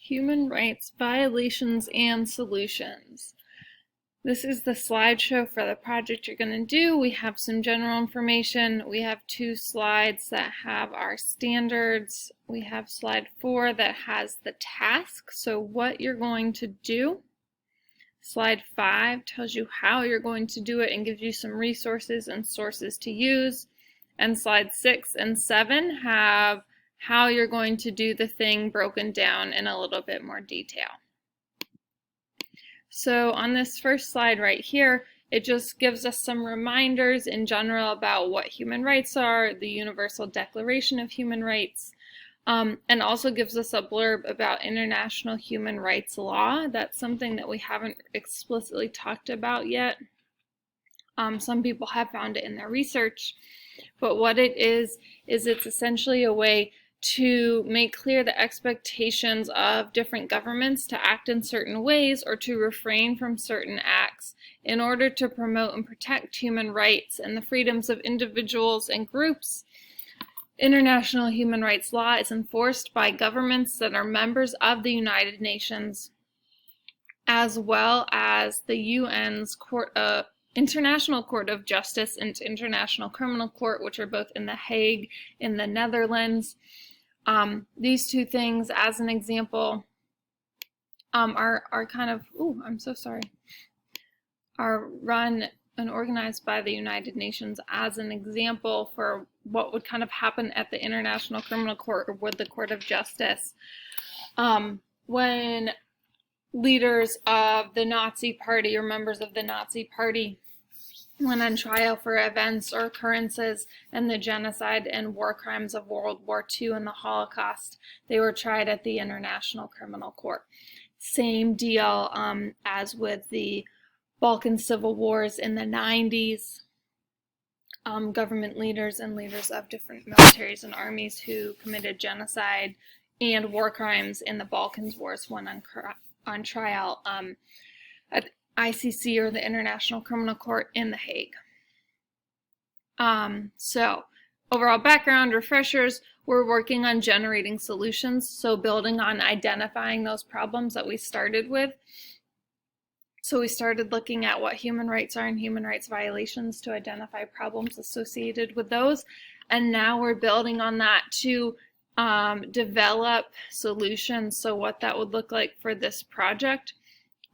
Human rights violations and solutions. This is the slideshow for the project you're going to do. We have some general information. We have 2 slides that have our standards. We have slide 4 that has the task, so what you're going to do. Slide 5 tells you how you're going to do it and gives you some resources and sources to use. And slide 6 and 7 have how you're going to do the thing broken down in a little bit more detail. So on this first slide right here, it just gives us some reminders in general about what human rights are, the Universal Declaration of Human Rights, and also gives us a blurb about international human rights law. That's something that we haven't explicitly talked about yet. Some people have found it in their research, but what it is it's essentially a way to make clear the expectations of different governments to act in certain ways or to refrain from certain acts in order to promote and protect human rights and the freedoms of individuals and groups. International human rights law is enforced by governments that are members of the United Nations, as well as the UN's International Court of Justice and International Criminal Court, which are both in The Hague in the Netherlands. These 2 things, as an example, are kind of, are run and organized by the United Nations as an example for what would kind of happen at the International Criminal Court or with the Court of Justice when leaders of the Nazi Party or members of the Nazi Party went on trial for events or occurrences in the genocide and war crimes of World War II and the Holocaust. They were tried at the International Criminal Court. Same deal as with the Balkan Civil Wars in the 90s. Government leaders and leaders of different militaries and armies who committed genocide and war crimes in the Balkans Wars went on trial at ICC, or the International Criminal Court, in The Hague. So overall background, refreshers, we're working on generating solutions, so building on identifying those problems that we started with. So we started looking at what human rights are and human rights violations to identify problems associated with those, and now we're building on that to develop solutions. So what that would look like for this project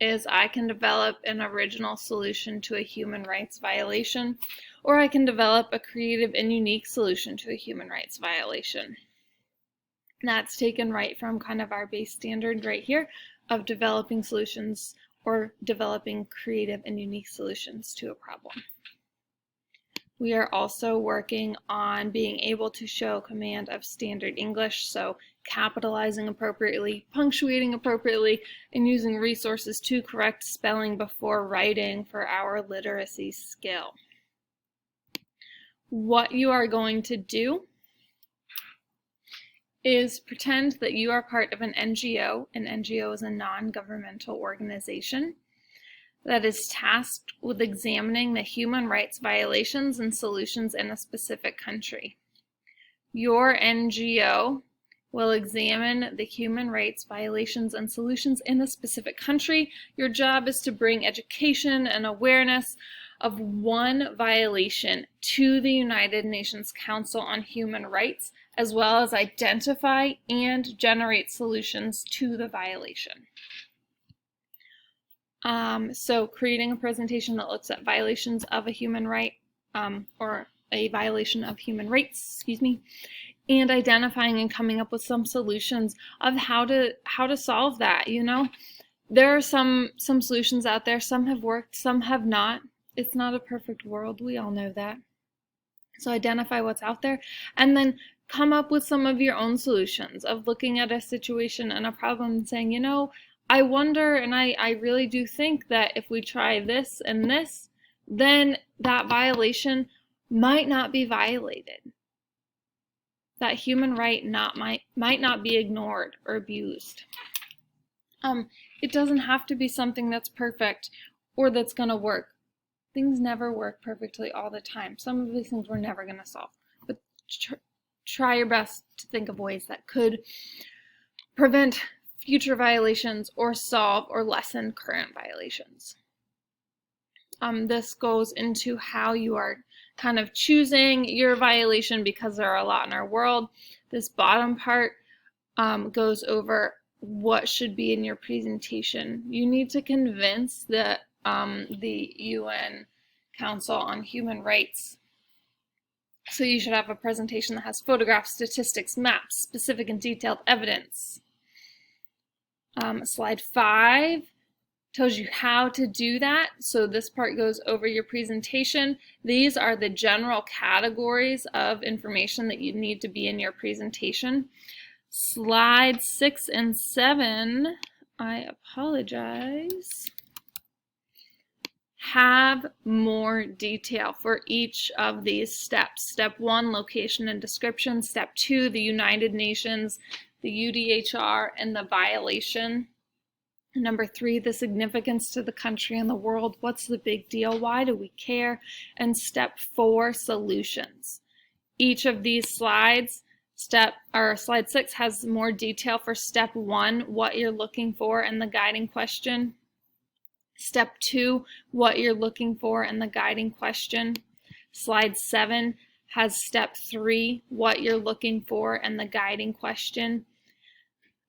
is I can develop an original solution to a human rights violation, or I can develop a creative and unique solution to a human rights violation. That's taken right from kind of our base standard right here of developing solutions or developing creative and unique solutions to a problem. We are also working on being able to show command of standard English, so capitalizing appropriately, punctuating appropriately, and using resources to correct spelling before writing for our literacy skill. What you are going to do is pretend that you are part of an NGO. An NGO is a non-governmental organization that is tasked with examining the human rights violations and solutions in a specific country. Your NGO will examine the human rights violations and solutions in a specific country. Your job is to bring education and awareness of one violation to the United Nations Council on Human Rights, as well as identify and generate solutions to the violation. So creating a presentation that looks at violations of a human right, or a violation of human rights, and identifying and coming up with some solutions of how to solve that. You know, there are some solutions out there. Some have worked, some have not. It's not a perfect world. We all know that. So identify what's out there, and then come up with some of your own solutions of looking at a situation and a problem and saying, you know, I wonder, and I really do think that if we try this and this, then that violation might not be violated. That human right might not be ignored or abused. It doesn't have to be something that's perfect or that's going to work. Things never work perfectly all the time. Some of these things we're never going to solve. But try your best to think of ways that could prevent future violations, or solve or lessen current violations. This goes into how you are kind of choosing your violation, because there are a lot in our world. This bottom part goes over what should be in your presentation. You need to convince the UN Council on Human Rights. So you should have a presentation that has photographs, statistics, maps, specific and detailed evidence. Slide 5 tells you how to do that. So this part goes over your presentation. These are the general categories of information that you need to be in your presentation. Slide 6 and 7, I apologize, have more detail for each of these steps. Step 1, location and description. Step 2, the United Nations, the UDHR, and the violation. Number 3, the significance to the country and the world. What's the big deal? Why do we care? And step 4, solutions. Each of these slides, slide 6 has more detail for step 1, what you're looking for and the guiding question. Step 2, what you're looking for and the guiding question. Slide 7 has step 3, what you're looking for and the guiding question.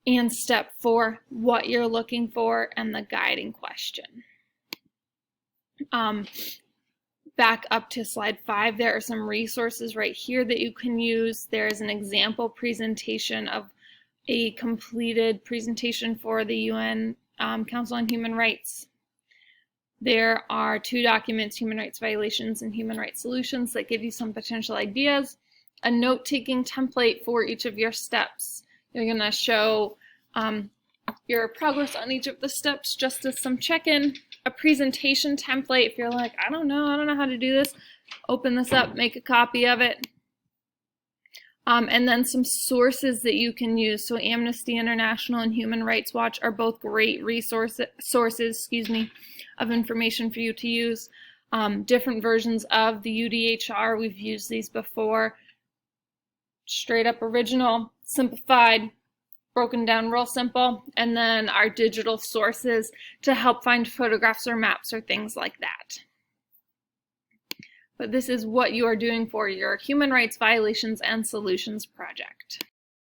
And step 4, what you're looking for and the guiding question. Back up to slide 5, there are some resources right here that you can use. There is an example presentation of a completed presentation for the UN Council on Human Rights. There are 2 documents, Human Rights Violations and Human Rights Solutions, that give you some potential ideas. A note-taking template for each of your steps. You're going to show your progress on each of the steps just as some check-in. A presentation template, if you're like, I don't know how to do this, open this up, make a copy of it. And then some sources that you can use. So Amnesty International and Human Rights Watch are both great sources of information for you to use. Different versions of the UDHR, we've used these before. Straight up original, simplified, broken down real simple, and then our digital sources to help find photographs or maps or things like that. But this is what you are doing for your Human Rights Violations and Solutions project.